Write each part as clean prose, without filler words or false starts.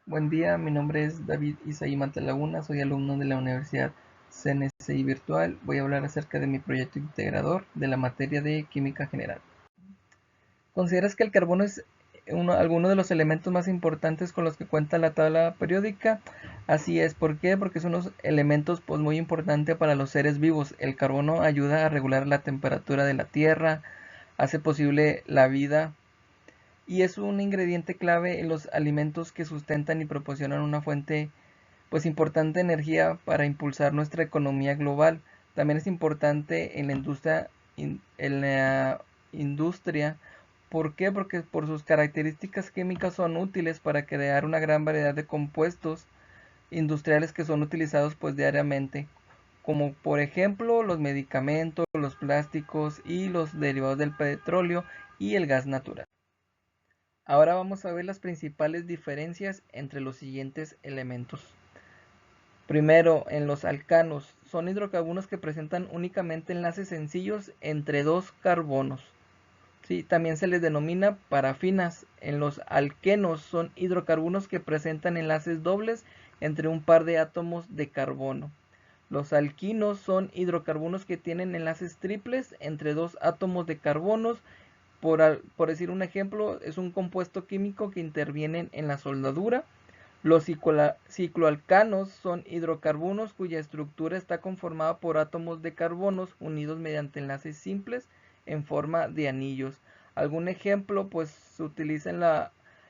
Buen día, mi nombre es David Isaí Laguna, soy alumno de la Universidad CNSI Virtual. Voy a hablar acerca de mi proyecto integrador de la materia de Química General. ¿Consideras que el carbono es alguno de los elementos más importantes con los que cuenta la tabla periódica? Así es, ¿por qué? Porque es unos elementos muy importantes para los seres vivos. El carbono ayuda a regular la temperatura de la Tierra, hace posible la vida y es un ingrediente clave en los alimentos que sustentan y proporcionan una fuente importante energía para impulsar nuestra economía global. También es importante en la industria. ¿Por qué? Porque por sus características químicas son útiles para crear una gran variedad de compuestos industriales que son utilizados diariamente, como por ejemplo los medicamentos, los plásticos y los derivados del petróleo y el gas natural. Ahora vamos a ver las principales diferencias entre los siguientes elementos. Primero, en los alcanos, son hidrocarburos que presentan únicamente enlaces sencillos entre dos carbonos. Sí, también se les denomina parafinas. En los alquenos son hidrocarburos que presentan enlaces dobles entre un par de átomos de carbono. Los alquinos son hidrocarburos que tienen enlaces triples entre dos átomos de carbonos. Por decir un ejemplo, es un compuesto químico que interviene en la soldadura. Los cicloalcanos son hidrocarburos cuya estructura está conformada por átomos de carbonos unidos mediante enlaces simples en forma de anillos. Algún ejemplo se utiliza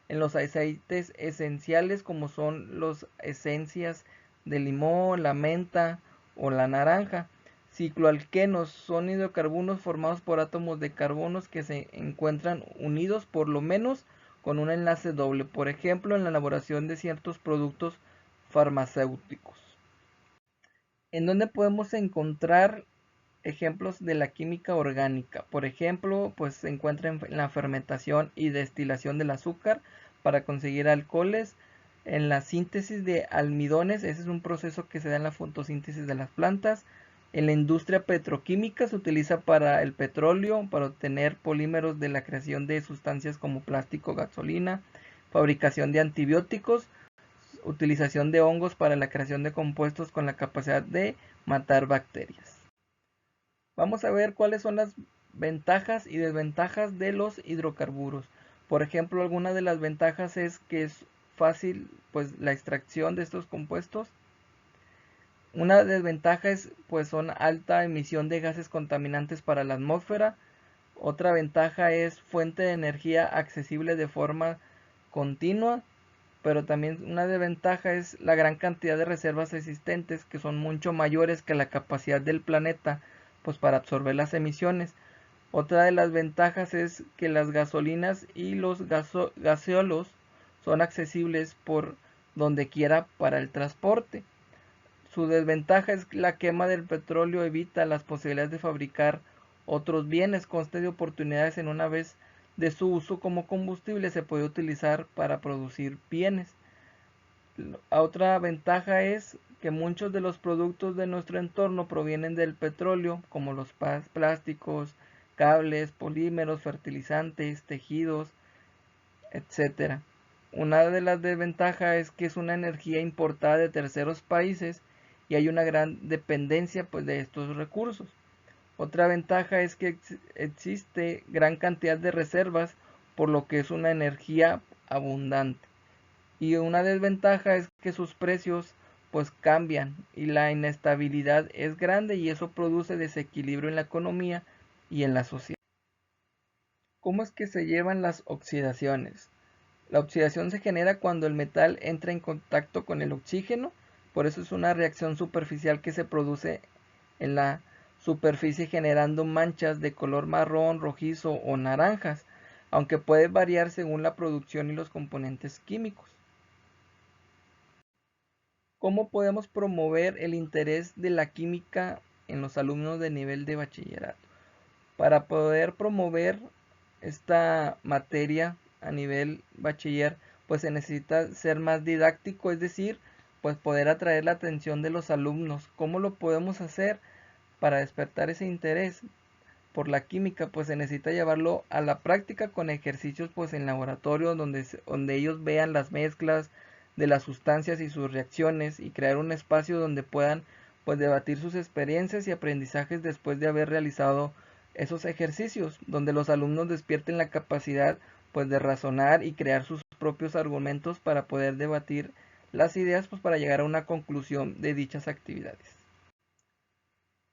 en los aceites esenciales como son las esencias de limón, la menta o la naranja. Cicloalquenos son hidrocarburos formados por átomos de carbonos que se encuentran unidos por lo menos con un enlace doble, por ejemplo en la elaboración de ciertos productos farmacéuticos. ¿En dónde podemos encontrar ejemplos de la química orgánica? Por ejemplo, se encuentra en la fermentación y destilación del azúcar para conseguir alcoholes, en la síntesis de almidones, ese es un proceso que se da en la fotosíntesis de las plantas. En la industria petroquímica se utiliza para el petróleo, para obtener polímeros de la creación de sustancias como plástico, gasolina, fabricación de antibióticos, utilización de hongos para la creación de compuestos con la capacidad de matar bacterias. Vamos a ver cuáles son las ventajas y desventajas de los hidrocarburos. Por ejemplo, alguna de las ventajas es que es fácil la extracción de estos compuestos. Una desventaja es son alta emisión de gases contaminantes para la atmósfera. Otra ventaja es fuente de energía accesible de forma continua, pero también una desventaja es la gran cantidad de reservas existentes que son mucho mayores que la capacidad del planeta para absorber las emisiones. Otra de las ventajas es que las gasolinas y los gaseolos son accesibles por donde quiera para el transporte. Su desventaja es que la quema del petróleo evita las posibilidades de fabricar otros bienes. Consta de oportunidades en una vez de su uso como combustible se puede utilizar para producir bienes. Otra ventaja es que muchos de los productos de nuestro entorno provienen del petróleo, como los plásticos, cables, polímeros, fertilizantes, tejidos, etc. Una de las desventajas es que es una energía importada de terceros países y hay una gran dependencia de estos recursos. Otra ventaja es que existe gran cantidad de reservas, por lo que es una energía abundante. Y una desventaja es que sus precios cambian y la inestabilidad es grande y eso produce desequilibrio en la economía y en la sociedad. ¿Cómo es que se llevan las oxidaciones? La oxidación se genera cuando el metal entra en contacto con el oxígeno, por eso es una reacción superficial que se produce en la superficie generando manchas de color marrón, rojizo o naranjas, aunque puede variar según la producción y los componentes químicos. ¿Cómo podemos promover el interés de la química en los alumnos de nivel de bachillerato? Para poder promover esta materia a nivel bachiller, se necesita ser más didáctico, es decir, poder atraer la atención de los alumnos. ¿Cómo lo podemos hacer para despertar ese interés por la química? Se necesita llevarlo a la práctica con ejercicios en laboratorio donde ellos vean las mezclas, de las sustancias y sus reacciones, y crear un espacio donde puedan pues debatir sus experiencias y aprendizajes después de haber realizado esos ejercicios, donde los alumnos despierten la capacidad pues de razonar y crear sus propios argumentos para poder debatir las ideas pues para llegar a una conclusión de dichas actividades.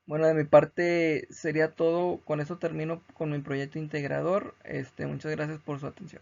Bueno, de mi parte sería todo. Con eso termino con mi proyecto integrador. Muchas gracias por su atención.